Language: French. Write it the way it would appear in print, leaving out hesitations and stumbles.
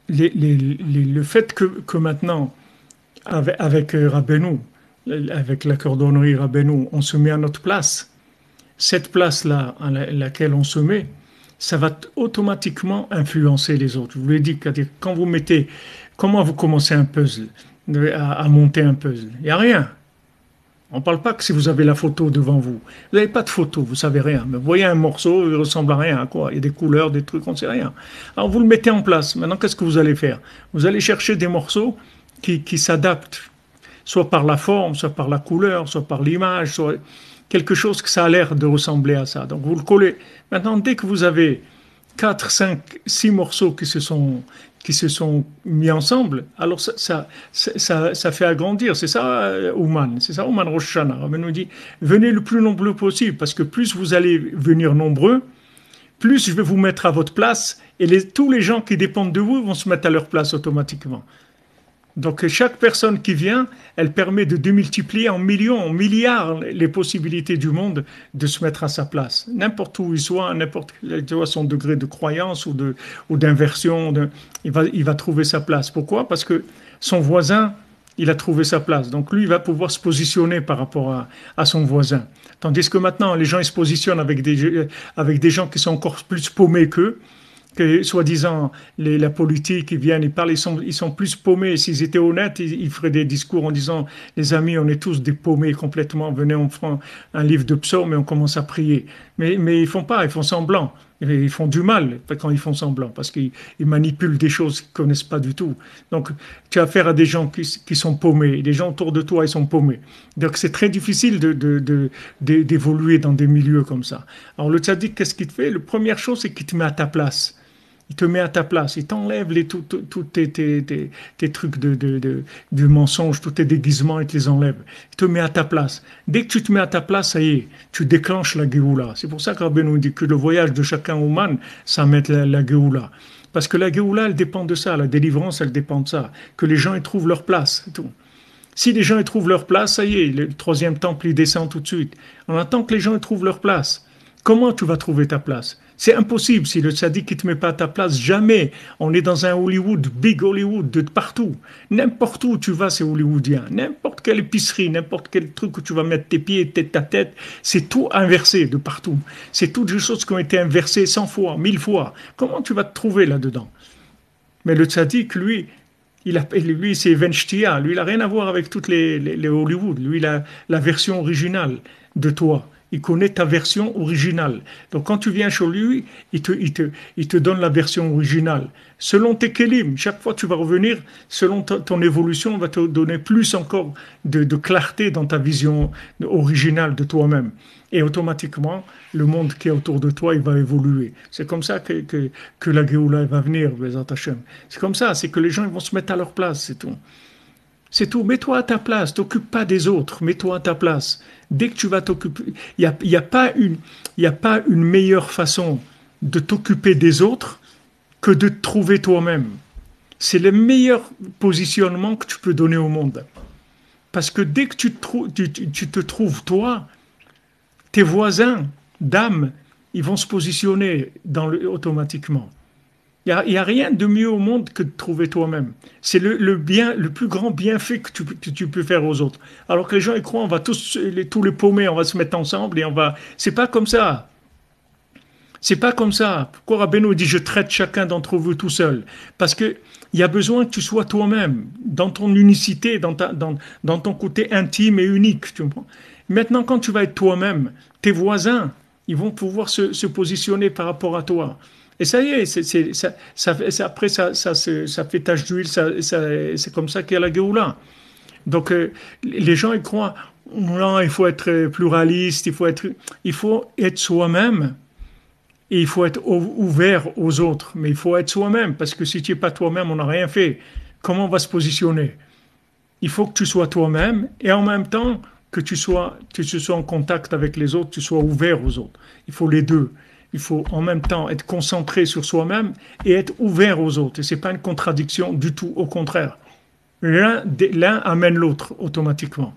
le fait que maintenant, avec Rabbeinu, avec la cordonnerie Rabbeinu, on se met à notre place, cette place-là à laquelle on se met, ça va automatiquement influencer les autres. Je vous l'ai dit, quand vous mettez, comment vous commencez un puzzle, à monter un puzzle, il n'y a rien. On ne parle pas que si vous avez la photo devant vous. Vous n'avez pas de photo, vous savez rien. Mais vous voyez un morceau, il ressemble à rien, à quoi? Il y a des couleurs, des trucs, on ne sait rien. Alors vous le mettez en place. Maintenant, qu'est-ce que vous allez faire? Vous allez chercher des morceaux qui s'adaptent, soit par la forme, soit par la couleur, soit par l'image, soit quelque chose que ça a l'air de ressembler à ça. Donc vous le collez. Maintenant, dès que vous avez 4, 5, 6 morceaux qui se sont mis ensemble, alors ça fait agrandir. C'est ça, Ouman. C'est ça, Ouman Rosh Hashanah. On nous dit, venez le plus nombreux possible, parce que plus vous allez venir nombreux, plus je vais vous mettre à votre place, et tous les gens qui dépendent de vous vont se mettre à leur place automatiquement. Donc chaque personne qui vient, elle permet de démultiplier en millions, en milliards les possibilités du monde de se mettre à sa place. N'importe où il soit, n'importe son degré de croyance ou d'inversion, il va trouver sa place. Pourquoi? Parce que son voisin, il a trouvé sa place. Donc lui, il va pouvoir se positionner par rapport à son voisin. Tandis que maintenant, les gens ils se positionnent avec des gens qui sont encore plus paumés qu'eux, que soi-disant la politique, ils viennent, ils parlent, ils sont plus paumés. S'ils étaient honnêtes, ils feraient des discours en disant, les amis, on est tous des paumés complètement, venez, on prend un livre de psaumes et on commence à prier. Mais ils font pas, ils font semblant. Ils font du mal quand ils font semblant, parce qu'ils manipulent des choses qu'ils connaissent pas du tout. Donc, tu as affaire à des gens qui sont paumés, des gens autour de toi, ils sont paumés. Donc, c'est très difficile d'évoluer dans des milieux comme ça. Alors, le tzaddik, qu'est-ce qu'il te fait? La première chose, c'est qu'il te met à ta place. Il te met à ta place, il t'enlève tous tes trucs de mensonge, tous tes déguisements, il te les enlève. Il te met à ta place. Dès que tu te mets à ta place, ça y est, tu déclenches la Géoula. C'est pour ça que Rabbi nous dit que le voyage de chacun au man, ça met la Géoula. Parce que la Géoula, elle dépend de ça, la délivrance, elle dépend de ça. Que les gens y trouvent leur place, c'est tout. Si les gens y trouvent leur place, ça y est, le troisième temple, il descend tout de suite. On attend que les gens y trouvent leur place. Comment tu vas trouver ta place? C'est impossible si le tzaddik ne te met pas à ta place. Jamais. On est dans un Hollywood, big Hollywood, de partout. N'importe où tu vas, c'est hollywoodien. N'importe quelle épicerie, n'importe quel truc où tu vas mettre tes pieds, ta tête, c'est tout inversé de partout. C'est toutes des choses qui ont été inversées 100 fois, 1000 fois. Comment tu vas te trouver là-dedans? Mais le tzaddik, lui, c'est Venchtia. Lui, il n'a rien à voir avec toutes les Hollywood. Lui, il a la version originale de toi. Il connaît ta version originale. Donc quand tu viens chez lui, il te donne la version originale. Selon tes kélim, chaque fois tu vas revenir, selon ton évolution, on va te donner plus encore de clarté dans ta vision originale de toi-même. Et automatiquement, le monde qui est autour de toi, il va évoluer. C'est comme ça que la Géoula va venir, Bezat Hashem. C'est comme ça, c'est que les gens ils vont se mettre à leur place, c'est tout. C'est tout. Mets-toi à ta place. T'occupe pas des autres. Mets-toi à ta place. Dès que tu vas t'occuper, y a pas une meilleure façon de t'occuper des autres que de te trouver toi-même. C'est le meilleur positionnement que tu peux donner au monde. Parce que dès que tu te trouves toi, tes voisins d'âme, ils vont se positionner automatiquement. Il y a rien de mieux au monde que de trouver toi-même. C'est le plus grand bienfait que tu peux faire aux autres. Alors que les gens ils croient, on va tous les paumés, on va se mettre ensemble et on va. C'est pas comme ça. C'est pas comme ça. Pourquoi Rabbeinu dit je traite chacun d'entre vous tout seul? Parce que il y a besoin que tu sois toi-même, dans ton unicité, dans ton côté intime et unique. Tu comprends? Maintenant, quand tu vas être toi-même, tes voisins, ils vont pouvoir se positionner par rapport à toi. Et ça y est, après ça fait tache d'huile, c'est comme ça qu'il y a la Géoula. Donc les gens ils croient, non, il faut être pluraliste, il faut être soi-même et il faut être ouvert aux autres. Mais il faut être soi-même parce que si tu n'es pas toi-même, on n'a rien fait. Comment on va se positionner? Il faut que tu sois toi-même et en même temps que tu sois en contact avec les autres, tu sois ouvert aux autres. Il faut les deux. Il faut en même temps être concentré sur soi-même et être ouvert aux autres. Et ce n'est pas une contradiction du tout, au contraire. L'un amène l'autre automatiquement.